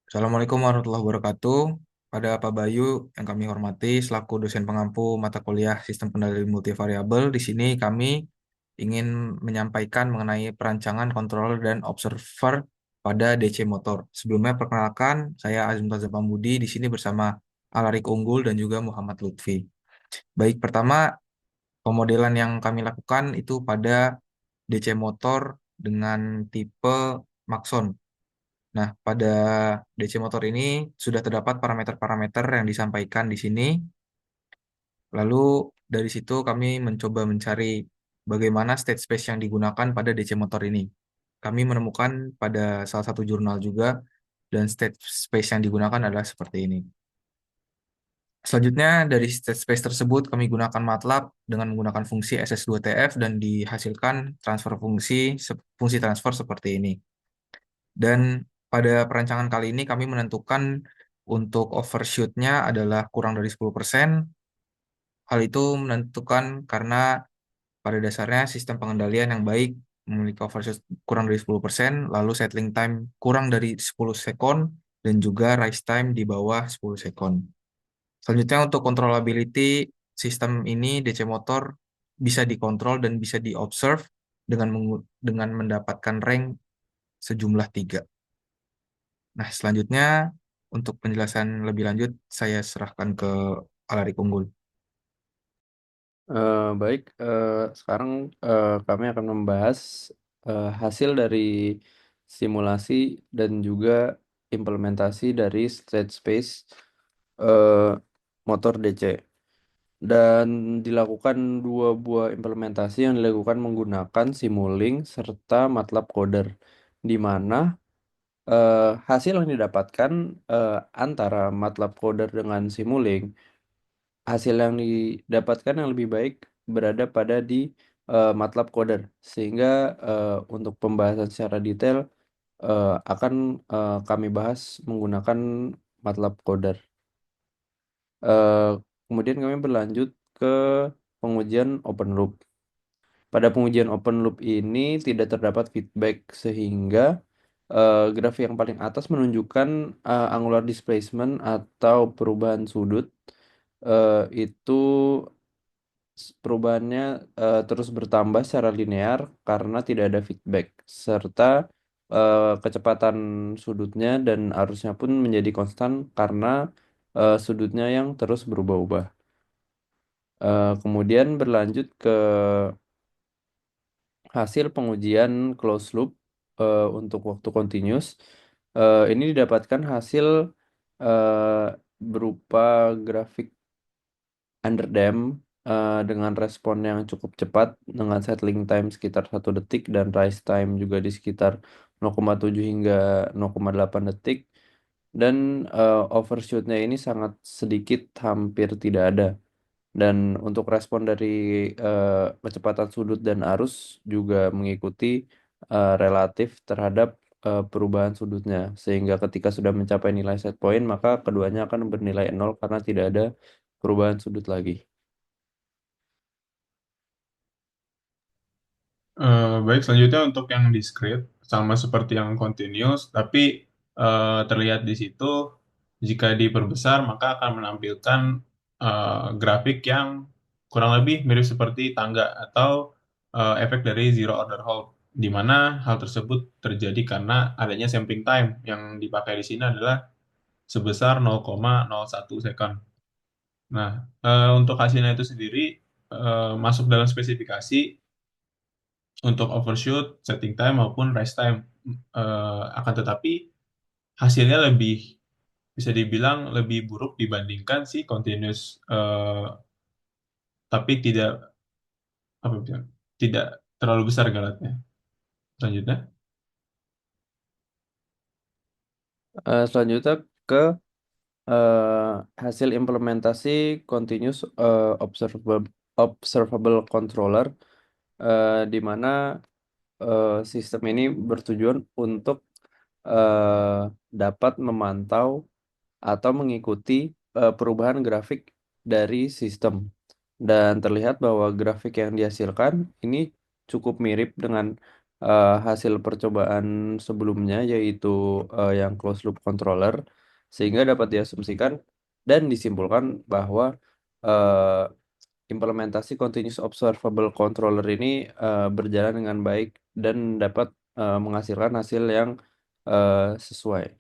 Assalamualaikum warahmatullahi wabarakatuh. Pada Pak Bayu yang kami hormati selaku dosen pengampu mata kuliah Sistem Kendali Multivariabel, di sini kami ingin menyampaikan mengenai perancangan, kontrol, dan observer pada DC motor. Sebelumnya perkenalkan, saya Azim Taza Pambudi di sini bersama Alarik Unggul dan juga Muhammad Lutfi. Baik, pertama pemodelan yang kami lakukan itu pada DC motor dengan tipe Maxon. Nah, pada DC motor ini sudah terdapat parameter-parameter yang disampaikan di sini. Lalu dari situ kami mencoba mencari bagaimana state space yang digunakan pada DC motor ini. Kami menemukan pada salah satu jurnal juga dan state space yang digunakan adalah seperti ini. Selanjutnya dari state space tersebut kami gunakan MATLAB dengan menggunakan fungsi SS2TF dan dihasilkan transfer fungsi transfer seperti ini. Dan pada perancangan kali ini kami menentukan untuk overshoot-nya adalah kurang dari 10%. Hal itu menentukan karena pada dasarnya sistem pengendalian yang baik memiliki overshoot kurang dari 10%, lalu settling time kurang dari 10 sekon, dan juga rise time di bawah 10 sekon. Selanjutnya untuk controllability, sistem ini DC motor bisa dikontrol dan bisa diobserve dengan mendapatkan rank sejumlah 3. Nah, selanjutnya untuk penjelasan lebih lanjut, saya serahkan ke Alarik Unggul. Baik, sekarang kami akan membahas hasil dari simulasi dan juga implementasi dari state space eh, motor DC. Dan dilakukan dua buah implementasi yang dilakukan menggunakan Simulink serta MATLAB Coder, di mana hasil yang didapatkan antara MATLAB Coder dengan Simulink, hasil yang didapatkan yang lebih baik berada pada di MATLAB Coder, sehingga untuk pembahasan secara detail akan kami bahas menggunakan MATLAB Coder. Eh, Kemudian kami berlanjut ke pengujian open loop. Pada pengujian open loop ini tidak terdapat feedback, sehingga grafik yang paling atas menunjukkan angular displacement atau perubahan sudut itu perubahannya terus bertambah secara linear karena tidak ada feedback, serta kecepatan sudutnya dan arusnya pun menjadi konstan karena sudutnya yang terus berubah-ubah. Kemudian berlanjut ke hasil pengujian closed loop untuk waktu continuous. Ini didapatkan hasil berupa grafik underdamp dengan respon yang cukup cepat dengan settling time sekitar 1 detik dan rise time juga di sekitar 0,7 hingga 0,8 detik, dan overshootnya ini sangat sedikit, hampir tidak ada. Dan untuk respon dari kecepatan sudut dan arus juga mengikuti relatif terhadap perubahan sudutnya, sehingga ketika sudah mencapai nilai set point maka keduanya akan bernilai 0 karena tidak ada perubahan sudut lagi. Baik, selanjutnya untuk yang discrete, sama seperti yang continuous, tapi terlihat di situ jika diperbesar maka akan menampilkan grafik yang kurang lebih mirip seperti tangga atau efek dari zero order hold, di mana hal tersebut terjadi karena adanya sampling time yang dipakai di sini adalah sebesar 0,01 second. Nah, untuk hasilnya itu sendiri masuk dalam spesifikasi untuk overshoot, setting time maupun rest time. Akan tetapi hasilnya lebih bisa dibilang lebih buruk dibandingkan si continuous, tapi tidak apa ya, tidak terlalu besar galatnya. Selanjutnya, Selanjutnya ke hasil implementasi continuous observable controller, di mana sistem ini bertujuan untuk eh, dapat memantau atau mengikuti perubahan grafik dari sistem. Dan terlihat bahwa grafik yang dihasilkan ini cukup mirip dengan hasil percobaan sebelumnya, yaitu yang closed loop controller, sehingga dapat diasumsikan dan disimpulkan bahwa eh, implementasi continuous observable controller ini berjalan dengan baik dan dapat menghasilkan hasil yang sesuai.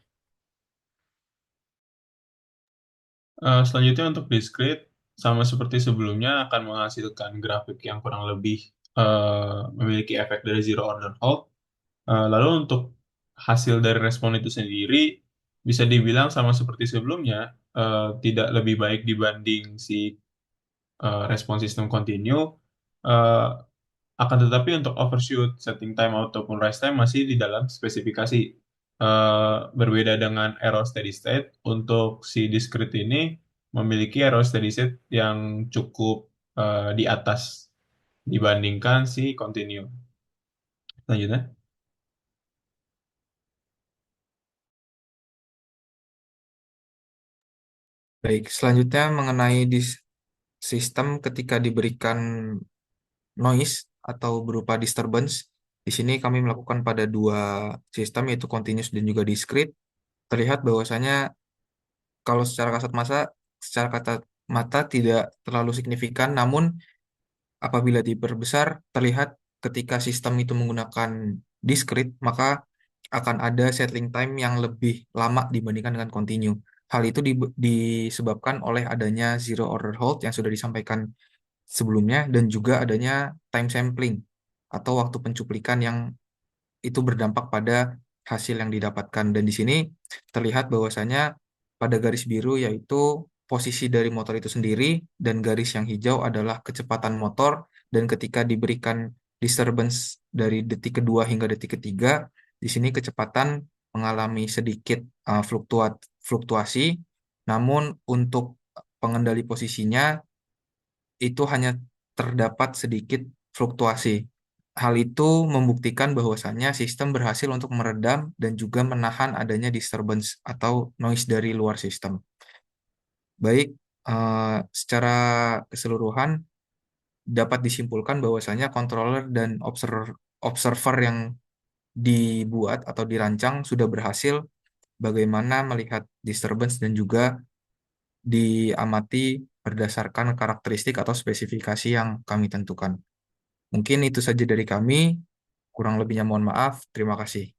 Selanjutnya untuk discrete, sama seperti sebelumnya akan menghasilkan grafik yang kurang lebih memiliki efek dari zero order halt. Lalu untuk hasil dari respon itu sendiri bisa dibilang sama seperti sebelumnya, tidak lebih baik dibanding si respon sistem continue. Eh, akan tetapi untuk overshoot, setting time ataupun rest time masih di dalam spesifikasi. Berbeda dengan error steady state, untuk si discrete ini memiliki error steady state yang cukup di atas dibandingkan si continue. Selanjutnya. Baik, selanjutnya mengenai sistem ketika diberikan noise atau berupa disturbance. Di sini kami melakukan pada dua sistem yaitu continuous dan juga discrete. Terlihat bahwasanya kalau secara kata mata tidak terlalu signifikan, namun apabila diperbesar terlihat ketika sistem itu menggunakan discrete, maka akan ada settling time yang lebih lama dibandingkan dengan continue. Hal itu disebabkan oleh adanya zero order hold yang sudah disampaikan sebelumnya dan juga adanya time sampling atau waktu pencuplikan yang itu berdampak pada hasil yang didapatkan. Dan di sini terlihat bahwasanya pada garis biru yaitu posisi dari motor itu sendiri dan garis yang hijau adalah kecepatan motor dan ketika diberikan disturbance dari detik kedua hingga detik ketiga, di sini kecepatan mengalami sedikit fluktuasi, namun untuk pengendali posisinya itu hanya terdapat sedikit fluktuasi. Hal itu membuktikan bahwasannya sistem berhasil untuk meredam dan juga menahan adanya disturbance atau noise dari luar sistem. Baik, secara keseluruhan dapat disimpulkan bahwasannya controller dan observer yang dibuat atau dirancang sudah berhasil bagaimana melihat disturbance dan juga diamati berdasarkan karakteristik atau spesifikasi yang kami tentukan. Mungkin itu saja dari kami. Kurang lebihnya mohon maaf. Terima kasih.